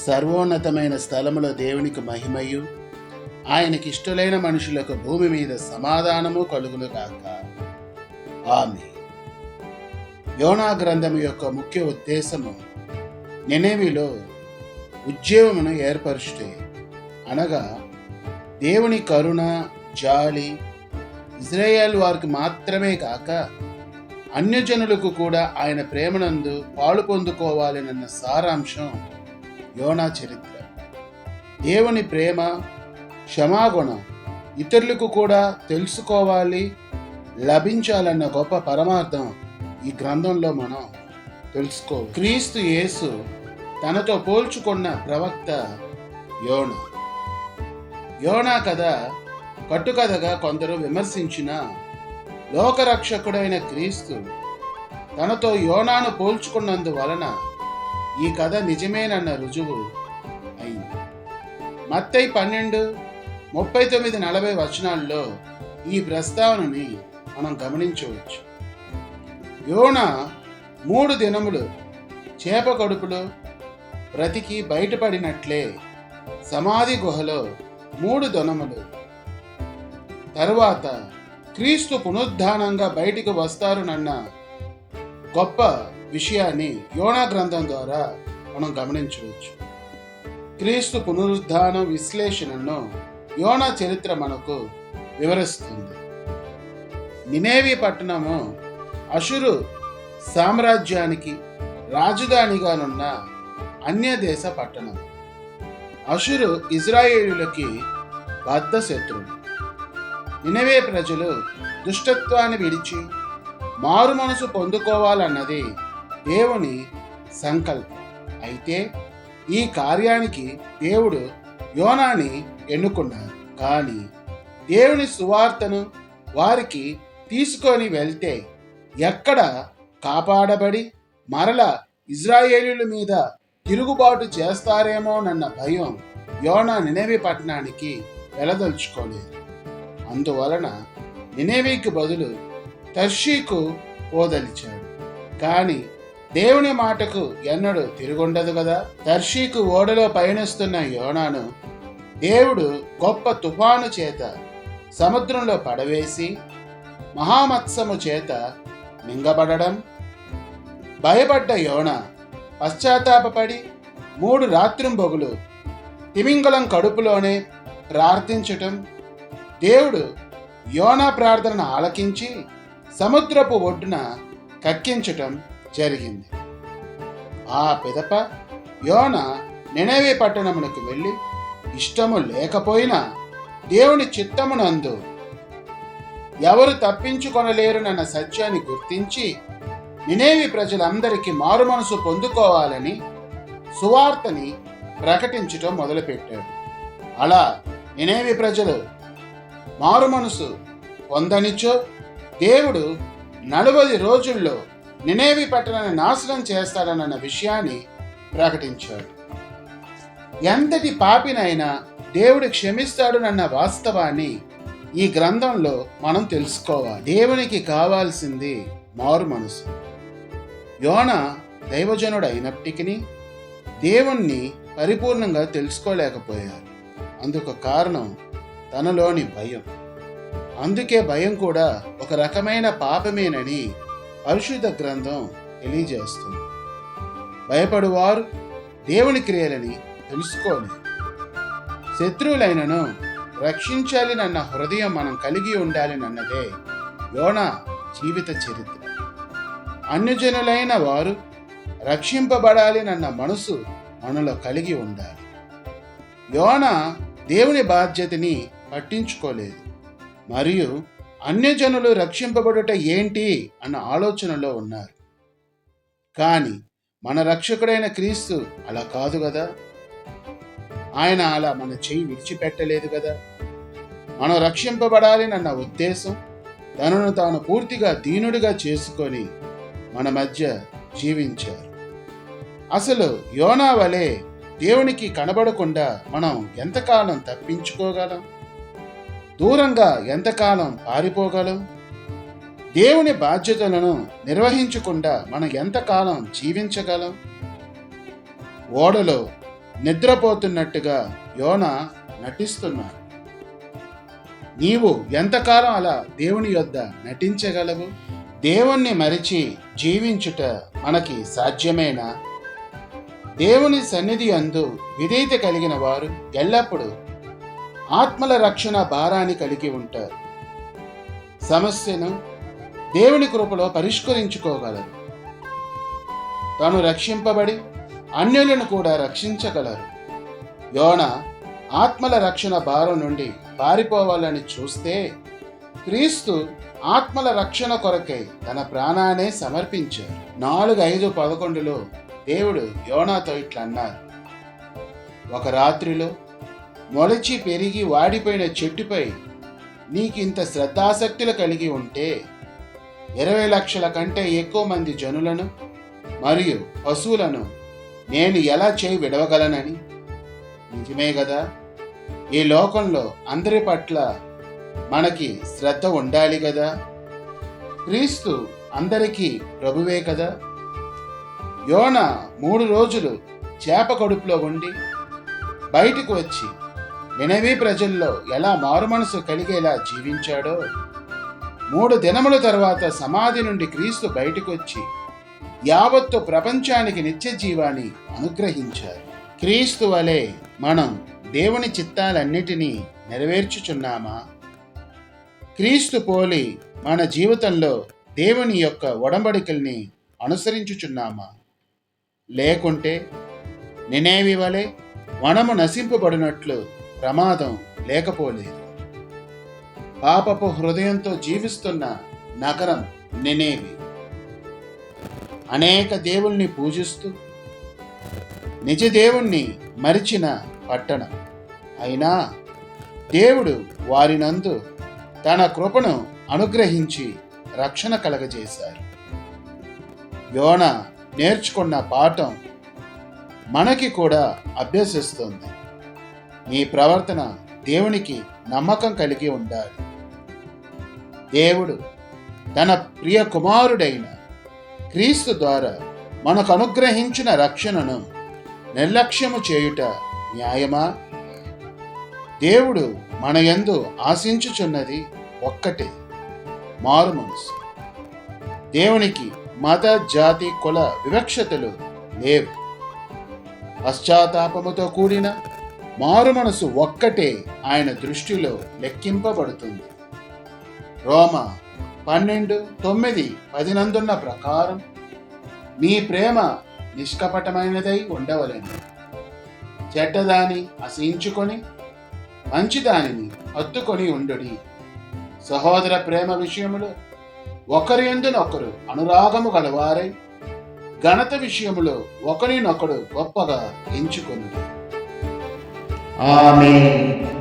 సర్వోన్నతమైన స్థలములో దేవునికి మహిమయు, ఆయనకిష్టులైన మనుషులకు భూమి మీద సమాధానము కలుగునుగాక. ఆమేన్. యోనా గ్రంథము యొక్క ముఖ్య ఉద్దేశము నినెవెలో ఉద్యమమును ఏర్పరుచుటే, అనగా దేవుని కరుణ, జాలి ఇజ్రాయేల్ వారికి మాత్రమే కాక అన్యజనులకు కూడా ఆయన ప్రేమనందు పాలు పొందుకోవాలన్న సారాంశం యోనా చరిత్ర. దేవుని ప్రేమ, క్షమాగుణం ఇతరులకు కూడా తెలుసుకోవాలి, లభించాలన్న గొప్ప పరమార్థం ఈ గ్రంథంలో మనం క్రీస్తు యేసు తనతో పోల్చుకున్న ప్రవక్త యోనా. యోనా కథ కట్టుకథగా కొందరు విమర్శించిన లోకరక్షకుడైన క్రీస్తు తనతో యోనాను పోల్చుకున్నందువలన ఈ కథ నిజమేనన్న రుజువు అయింది. మత్తయి 12:39-40 వచనాల్లో ఈ ప్రస్తావనని మనం గమనించవచ్చు. యోనా 3 దినములు చేప కడుపులో బ్రతికి బయటపడినట్లే సమాధి గుహలో 3 దినములు తరువాత క్రీస్తు పునరుద్ధానంగా బయటికి వస్తారునన్న గొప్ప విషయాన్ని యోనా గ్రంథం ద్వారా మనం గమనించవచ్చు. క్రీస్తు పునరుద్ధానం విశ్లేషణను యోనా చరిత్ర మనకు వివరిస్తుంది. నినేవి పట్టణము అషురు సామ్రాజ్యానికి రాజధానిగానున్న అన్యదేశ పట్టణం. అషురు ఇజ్రాయేలులకి బద్ధ శత్రువు. నినెవే ప్రజలు దుష్టత్వాన్ని విడిచి మారు మనసు పొందుకోవాలన్నది దేవుని సంకల్పం. అయితే ఈ కార్యానికి దేవుడు యోనాని ఎన్నుకున్నారు. కానీ దేవుని సువార్తను వారికి తీసుకొని వెళ్తే ఎక్కడ కాపాడబడి మరల ఇజ్రాయేలీల మీద తిరుగుబాటు చేస్తారేమోనన్న భయం యోనా నినెవే పట్టణానికి వెళ్లదలుచుకోలేదు. అందువలన నినెవేకి బదులు తర్షీకు పోదలిచాడు. కానీ దేవుని మాటకు ఎన్నడూ తిరుగుండదు కదా. తర్షీకు ఓడలో పయనిస్తున్న యోనాను దేవుడు గొప్ప తుఫాను చేత సముద్రంలో పడవేసి మహామత్సము చేత మింగబడడం, భయపడ్డ యోనా పశ్చాత్తాపపడి 3 రాత్రింబొగులు తిమింగలం కడుపులోనే ప్రార్థించటం, దేవుడు యోనా ప్రార్థనను ఆలకించి సముద్రపు ఒడ్డున కక్కించటం జరిగింది. ఆ పిదప యోనా నినెవే పట్టణమునకు వెళ్ళి ఇష్టము లేకపోయినా దేవుని చిత్తమునందు ఎవరు తప్పించుకొనలేరునన్న సత్యాన్ని గుర్తించి నినెవే ప్రజలందరికీ మారు మనసు పొందుకోవాలని సువార్తని ప్రకటించటం మొదలుపెట్టాడు. అలా నినెవే ప్రజలు మారు మనసు పొందనిచో దేవుడు 40 రోజుల్లో నినెవే పట్టణాన్ని నాశనం చేస్తాడన్న విషయాన్ని ప్రకటించాడు. ఎంతటి పాపినైనా దేవుడు క్షమిస్తాడునన్న వాస్తవాన్ని ఈ గ్రంథంలో మనం తెలుసుకోవాలి. దేవునికి కావాల్సింది మారు మనసు. యోనా దైవజనుడు అయినప్పటికీ దేవుణ్ణి పరిపూర్ణంగా తెలుసుకోలేకపోయారు. అందుకు కారణం తనలోని భయం. అందుకే భయం కూడా ఒక రకమైన పాపమేనని పరిశుద్ధ గ్రంథం తెలియజేస్తుంది. భయపడువారు దేవుని క్రియలని తెలుసుకోలేరు. శత్రువులైనను రక్షించాలినన్న హృదయం మనం కలిగి ఉండాలినన్నదే యోనా జీవిత చరిత్ర. అన్యజనులైన వారు రక్షింపబడాలినన్న మనసు మనలో కలిగి ఉండాలి. యోనా దేవుని బాధ్యతని పట్టించుకోలేదు మరియు అన్యజనులు రక్షింపబడుట ఏంటి అన్న ఆలోచనలో ఉన్నారు. కానీ మన రక్షకుడైన క్రీస్తు అలా కాదు కదా. ఆయన అలా మన చెయ్యి విడిచిపెట్టలేదు కదా. మనం రక్షింపబడాలినన్న ఉద్దేశం తనను తాను పూర్తిగా దీనుడిగా చేసుకొని మన మధ్య జీవించారు. అసలు యోనా వలె దేవునికి కనబడకుండా మనం ఎంతకాలం తప్పించుకోగలం? దూరంగా ఎంతకాలం పారిపోగలం? దేవుని బాధ్యతలను నిర్వహించకుండా మనం ఎంతకాలం జీవించగలం? ఓడలో నిద్రపోతున్నట్టుగా యోనా నటిస్తున్నాడు. నీవు ఎంతకాలం అలా దేవుని యొద్ద నటించగలవు? దేవుణ్ణి మరిచి జీవించుట మనకి సాధ్యమేనా? దేవుని సన్నిధి అందు విధేయత కలిగిన వారు ఎల్లప్పుడూ ఆత్మల రక్షణ భారాన్ని కలిగి ఉంటారు. సమస్యను దేవుని కృపలో పరిష్కరించుకోగలరు. తాను రక్షింపబడి అన్యులను కూడా రక్షించగలరు. యోనా ఆత్మల రక్షణ భారం నుండి పారిపోవాలని చూస్తే క్రీస్తు ఆత్మల రక్షణ కొరకై తన ప్రాణానే సమర్పించారు. 4:5-11లో దేవుడు యోనాతో ఇట్లా అన్నారు: ఒక రాత్రిలో మొలచి పెరిగి వాడిపోయిన చెట్టుపై నీకింత శ్రద్ధాసక్తులు కలిగి ఉంటే 20 లక్షల కంటే ఎక్కువ మంది జనులను మరియు పశువులను నేను ఎలా చేయి విడవగలనని? నిజమే కదా, ఈ లోకంలో అందరి పట్ల మనకి శ్రద్ధ ఉండాలి కదా. క్రీస్తు అందరికీ ప్రభువే కదా. యోనా 3 రోజులు చేప కడుపులో ఉండి బయటకు వచ్చి నినవే ప్రజల్లో ఎలా మారుమనసు కలిగేలా జీవించాడో, 3 దినముల తర్వాత సమాధి నుండి క్రీస్తు బయటకు వచ్చి యావత్తు ప్రపంచానికి నిత్య జీవాన్ని అనుగ్రహించారు. క్రీస్తు వలె మనం దేవుని చిత్తాలన్నిటినీ నెరవేర్చుచున్నామా? క్రీస్తు పోలి మన జీవితంలో దేవుని యొక్క ఒడంబడికల్ని అనుసరించుచున్నామా? లేకుంటే నినేవి వలె మనము నశింపబడినట్లు ప్రమాదం లేకపోలేదు. పాపపు హృదయంతో జీవిస్తున్న నగరం నినేవి అనేక దేవుల్ని పూజిస్తూ నిజ దేవుణ్ణి మరిచిన పట్టణం. అయినా దేవుడు వారినందు తన కృపను అనుగ్రహించి రక్షణ కలగజేశారు. యోనా నేర్చుకున్న పాఠం మనకి కూడా అభ్యసిస్తుంది. నీ ప్రవర్తన దేవునికి నమ్మకం కలిగి ఉండాలి. దేవుడు తన ప్రియ కుమారుడైన క్రీస్తు ద్వారా మనకు అనుగ్రహించిన రక్షణను నిర్లక్ష్యము చేయుట న్యాయమా? దేవుడు మన యందు ఆశించుచున్నది ఒక్కటే, మారు మనసు. దేవునికి మత, జాతి, కుల వివక్షతలు లేవు. పశ్చాత్తాపముతో కూడిన మారు మనసు ఒక్కటే ఆయన దృష్టిలో లెక్కింపబడుతుంది. రోమా 12:9-10 ప్రకారం మీ ప్రేమ నిష్కపటమైనదై ఉండవలెను. చెడ్డదాని అసహించుకొని మంచిదానిని హత్తుకొని ఉండుడి. సహోదర ప్రేమ విషయములో ఒకరి యందునొకరు అనురాగము గలవారై ఘనత విషయములో ఒకరినొకడు గొప్పగా ఎంచుకొనుడి. ఆమేన్.